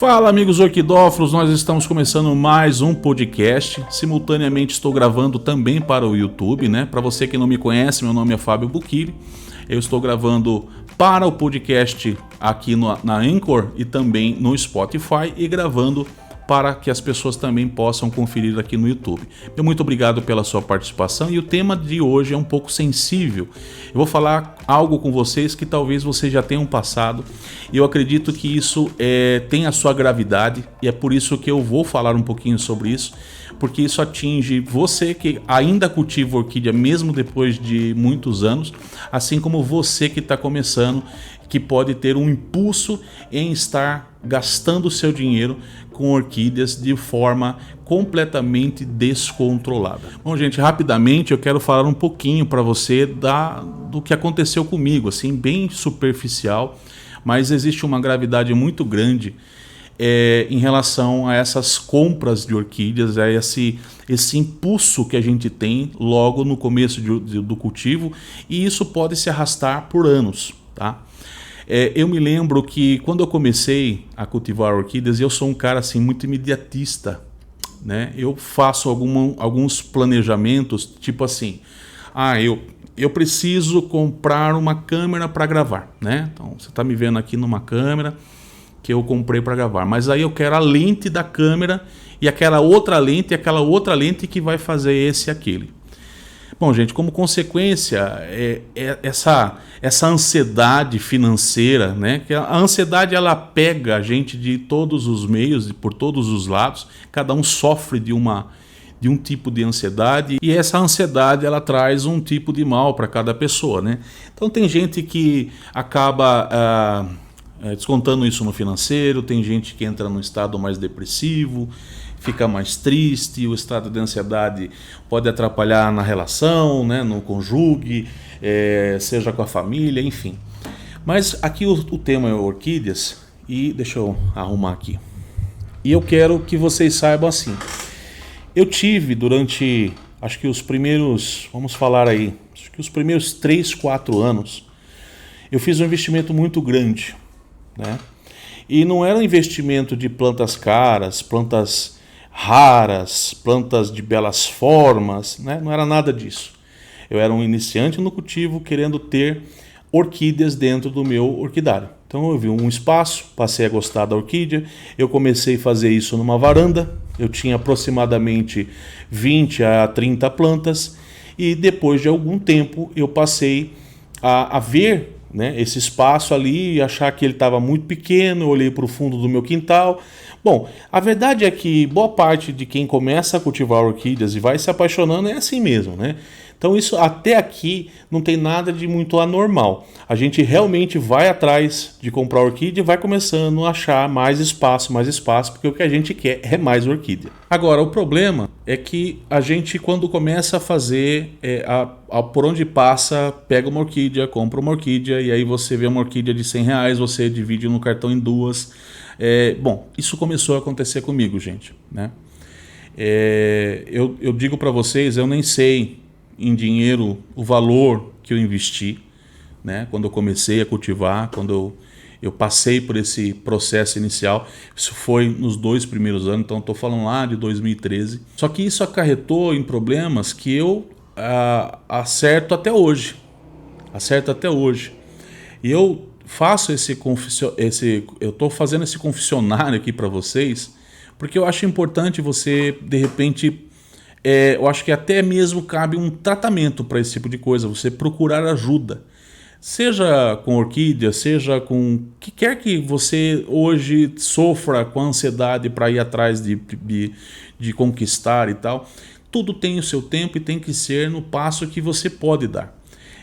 Fala, amigos orquidófilos, nós estamos começando mais um podcast. Simultaneamente estou gravando também para o YouTube, né? Para você que não me conhece, meu nome é Fábio Buquili. Eu estou gravando para o podcast aqui na Anchor e também no Spotify e gravando para que as pessoas também possam conferir aqui no YouTube. Muito obrigado pela sua participação e o tema de hoje é um pouco sensível. Eu vou falar algo com vocês que talvez vocês já tenham passado e eu acredito que isso tem a sua gravidade e é por isso que eu vou falar um pouquinho sobre isso, porque isso atinge você que ainda cultiva orquídea mesmo depois de muitos anos, assim como você que está começando, que pode ter um impulso em estar gastando o seu dinheiro com orquídeas de forma completamente descontrolada. Bom, gente, rapidamente eu quero falar um pouquinho para você do que aconteceu comigo, assim, bem superficial, mas existe uma gravidade muito grande em relação a essas compras de orquídeas, a esse impulso que a gente tem logo no começo do cultivo, e isso pode se arrastar por anos, tá? Eu me lembro que quando eu comecei a cultivar orquídeas, eu sou um cara assim muito imediatista, né? Eu faço alguns planejamentos, tipo assim, eu preciso comprar uma câmera para gravar, né? Então você está me vendo aqui numa câmera que eu comprei para gravar, mas aí eu quero a lente da câmera e aquela outra lente que vai fazer esse e aquele. Bom, gente, como consequência, essa ansiedade financeira, né? Que a ansiedade ela pega a gente de todos os meios, por todos os lados, cada um sofre de um tipo de ansiedade e essa ansiedade ela traz um tipo de mal para cada pessoa, né? Então tem gente que acaba descontando isso no financeiro, tem gente que entra num estado mais depressivo, fica mais triste, o estado de ansiedade pode atrapalhar na relação, né, no cônjuge, seja com a família, enfim. Mas aqui o tema é orquídeas e deixa eu arrumar aqui. E eu quero que vocês saibam assim, eu tive durante, acho que os primeiros 3, 4 anos, eu fiz um investimento muito grande, né? E não era um investimento de plantas caras, plantas raras, plantas de belas formas, né? Não era nada disso. Eu era um iniciante no cultivo querendo ter orquídeas dentro do meu orquidário. Então eu vi um espaço, passei a gostar da orquídea, eu comecei a fazer isso numa varanda, eu tinha aproximadamente 20 a 30 plantas e depois de algum tempo eu passei a ver, né, esse espaço ali e achar que ele estava muito pequeno. Eu olhei para o fundo do meu quintal. Bom, a verdade é que boa parte de quem começa a cultivar orquídeas e vai se apaixonando é assim mesmo, né? Então isso até aqui não tem nada de muito anormal. A gente realmente vai atrás de comprar orquídea e vai começando a achar mais espaço, porque o que a gente quer é mais orquídea. Agora, o problema é que a gente quando começa a fazer, por onde passa, pega uma orquídea, compra uma orquídea e aí você vê uma orquídea de R$100, você divide no cartão em duas. Bom, isso começou a acontecer comigo, gente, né? Eu digo para vocês, eu nem sei em dinheiro o valor que eu investi, né? Quando eu comecei a cultivar, quando eu passei por esse processo inicial, isso foi nos 2 primeiros anos, então estou falando lá de 2013. Só que isso acarretou em problemas que eu acerto até hoje. E eu faço eu estou fazendo esse confessionário aqui para vocês, porque eu acho importante você, de repente, eu acho que até mesmo cabe um tratamento para esse tipo de coisa, você procurar ajuda. Seja com orquídea, seja com o que quer que você hoje sofra com ansiedade para ir atrás de conquistar e tal. Tudo tem o seu tempo e tem que ser no passo que você pode dar.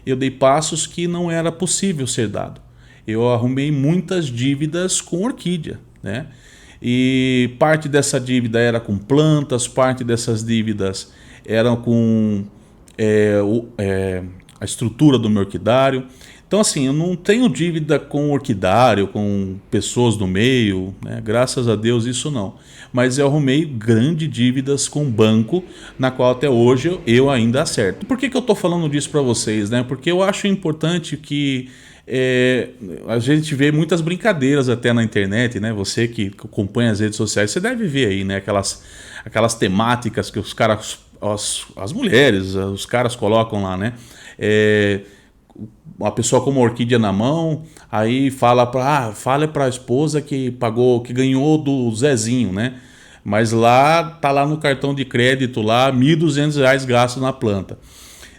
Eu dei passos que não era possível ser dado. Eu arrumei muitas dívidas com orquídea, né? E parte dessa dívida era com plantas, parte dessas dívidas eram com a estrutura do meu orquidário. Então assim, eu não tenho dívida com orquidário, com pessoas do meio, né? Graças a Deus isso não. Mas eu arrumei grandes dívidas com banco, na qual até hoje eu ainda acerto. Por que eu estou falando disso para vocês, né? Porque eu acho importante que A gente vê muitas brincadeiras até na internet, né? Você que acompanha as redes sociais, você deve ver aí, né? Aquelas temáticas que os caras, as mulheres, os caras colocam lá, né? Uma pessoa com uma orquídea na mão, aí fala para a esposa que pagou, que ganhou do Zezinho, né? Mas tá lá no cartão de crédito lá, R$1.200 gastos na planta.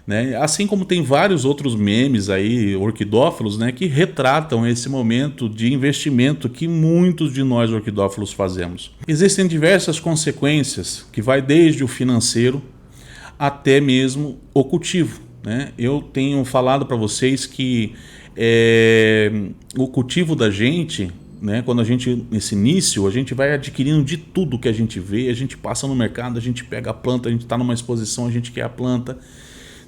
Né? Assim como tem vários outros memes aí, orquidófilos, né, que retratam esse momento de investimento que muitos de nós orquidófilos fazemos. Existem diversas consequências, que vai desde o financeiro até mesmo o cultivo. Né? Eu tenho falado para vocês que o cultivo da gente, né, quando a gente, nesse início, a gente vai adquirindo de tudo que a gente vê, a gente passa no mercado, a gente pega a planta, a gente está numa exposição, a gente quer a planta.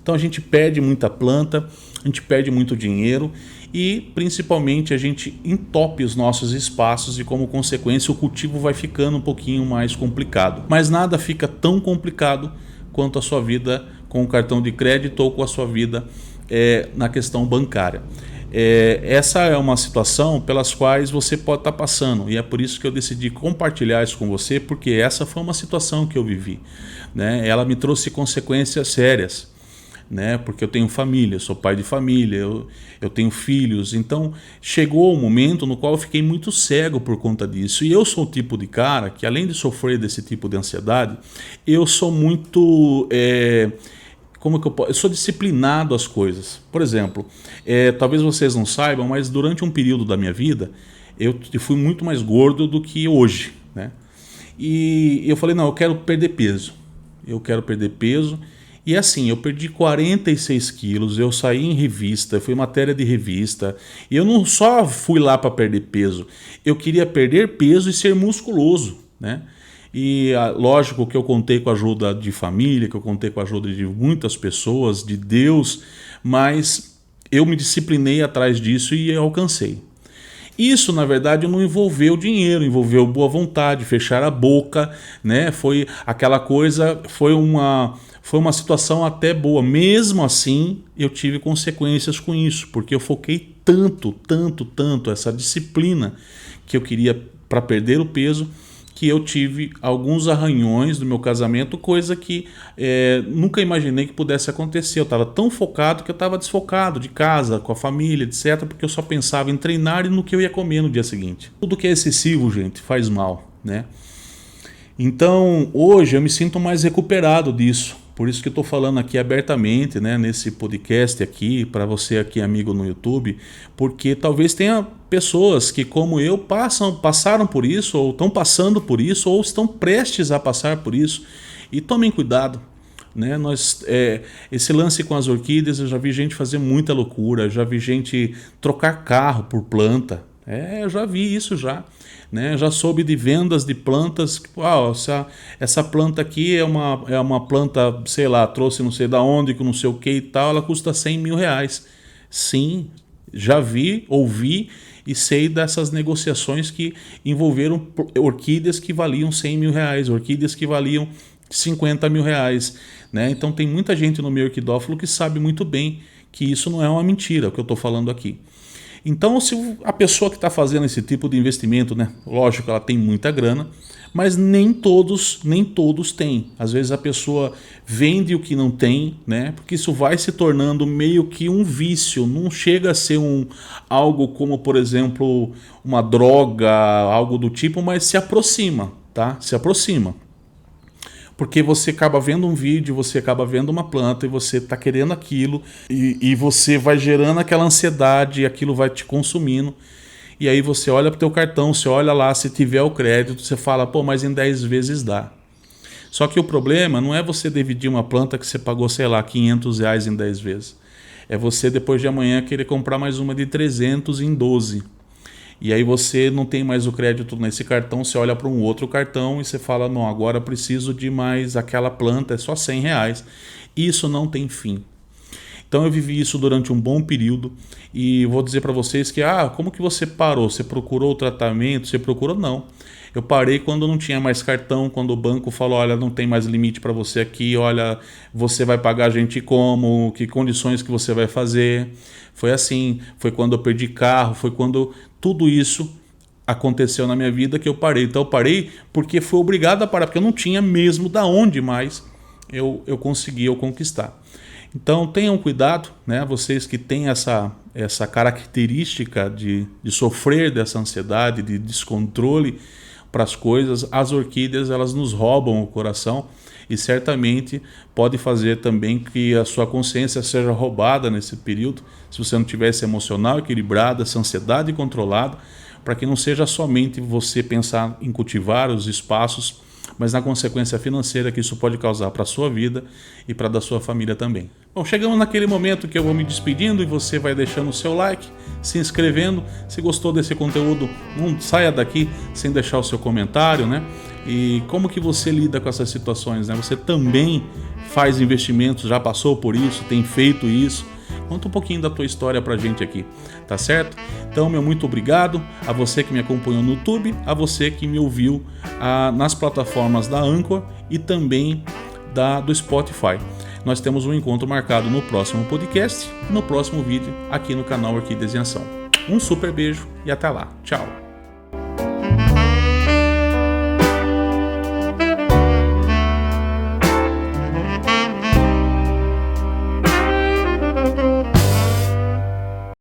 Então a gente perde muita planta, a gente perde muito dinheiro e principalmente a gente entope os nossos espaços e como consequência o cultivo vai ficando um pouquinho mais complicado. Mas nada fica tão complicado quanto a sua vida com o cartão de crédito ou com a sua vida na questão bancária. Essa é uma situação pelas quais você pode estar passando e é por isso que eu decidi compartilhar isso com você, porque essa foi uma situação que eu vivi, né? Ela me trouxe consequências sérias. Né? Porque eu tenho família, sou pai de família, eu tenho filhos, então chegou um momento no qual eu fiquei muito cego por conta disso. E eu sou o tipo de cara que, além de sofrer desse tipo de ansiedade, eu sou muito eu sou disciplinado às coisas. Por exemplo, talvez vocês não saibam, mas durante um período da minha vida eu fui muito mais gordo do que hoje, né? E eu falei, não, eu quero perder peso, e assim, eu perdi 46 quilos, eu saí em revista, fui matéria de revista, e eu não só fui lá para perder peso, eu queria perder peso e ser musculoso, né? E lógico que eu contei com a ajuda de família, que eu contei com a ajuda de muitas pessoas, de Deus, mas eu me disciplinei atrás disso e alcancei. Isso, na verdade, não envolveu dinheiro, envolveu boa vontade, fechar a boca, né? Foi aquela coisa, foi uma situação até boa. Mesmo assim, eu tive consequências com isso, porque eu foquei tanto essa disciplina que eu queria para perder o peso, que eu tive alguns arranhões do meu casamento, coisa que nunca imaginei que pudesse acontecer. Eu estava tão focado que eu estava desfocado de casa, com a família, etc., porque eu só pensava em treinar e no que eu ia comer no dia seguinte. Tudo que é excessivo, gente, faz mal, né? Então, hoje eu me sinto mais recuperado disso. Por isso que eu estou falando aqui abertamente, né, nesse podcast aqui, para você aqui, amigo no YouTube, porque talvez tenha pessoas que, como eu, passaram por isso, ou estão passando por isso, ou estão prestes a passar por isso. E tomem cuidado. Né? Esse lance com as orquídeas, eu já vi gente fazer muita loucura, já vi gente trocar carro por planta. Eu já vi isso já. Né? Já soube de vendas de plantas, essa planta aqui é uma planta, sei lá, trouxe não sei da onde, com não sei o que e tal, ela custa R$100.000. Sim, já vi, ouvi e sei dessas negociações que envolveram orquídeas que valiam R$100.000, orquídeas que valiam R$50.000. Né? Então tem muita gente no meio orquidófilo que sabe muito bem que isso não é uma mentira, o que eu estou falando aqui. Então, se a pessoa que está fazendo esse tipo de investimento, né, lógico, ela tem muita grana, mas nem todos têm. Às vezes a pessoa vende o que não tem, né, porque isso vai se tornando meio que um vício, não chega a ser algo como, por exemplo, uma droga, algo do tipo, mas se aproxima, tá? Se aproxima. Porque você acaba vendo um vídeo, você acaba vendo uma planta e você está querendo aquilo e você vai gerando aquela ansiedade e aquilo vai te consumindo. E aí você olha para o teu cartão, você olha lá, se tiver o crédito, você fala, pô, mas em 10 vezes dá. Só que o problema não é você dividir uma planta que você pagou, sei lá, R$500 em 10 vezes. É você depois de amanhã querer comprar mais uma de 300 em 12. E aí você não tem mais o crédito nesse cartão, você olha para um outro cartão e você fala, não, agora eu preciso de mais aquela planta, é só R$100. Isso não tem fim. Então eu vivi isso durante um bom período e vou dizer para vocês que, como que você parou? Você procurou o tratamento? Você procurou? Não. Eu parei quando não tinha mais cartão, quando o banco falou, olha, não tem mais limite para você aqui, olha, você vai pagar a gente como, que condições que você vai fazer. Foi assim, foi quando eu perdi carro, foi quando tudo isso aconteceu na minha vida que eu parei. Então eu parei porque fui obrigado a parar, porque eu não tinha mesmo da onde mais eu conseguia conquistar. Então tenham cuidado, né? Vocês que têm essa característica de sofrer dessa ansiedade, de descontrole para as coisas, as orquídeas elas nos roubam o coração e certamente pode fazer também que a sua consciência seja roubada nesse período, se você não tiver esse emocional equilibrado, essa ansiedade controlada, para que não seja somente você pensar em cultivar os espaços, mas na consequência financeira que isso pode causar para a sua vida e para a da sua família também. Bom, chegamos naquele momento que eu vou me despedindo e você vai deixando o seu like, se inscrevendo. Se gostou desse conteúdo, não saia daqui sem deixar o seu comentário, né? E como que você lida com essas situações, né? Você também faz investimentos, já passou por isso, tem feito isso? Conta um pouquinho da tua história pra gente aqui, tá certo? Então, meu muito obrigado a você que me acompanhou no YouTube, a você que me ouviu nas plataformas da Anchor e também do Spotify. Nós temos um encontro marcado no próximo podcast e no próximo vídeo aqui no canal Orquídeas em Ação. Um super beijo e até lá. Tchau!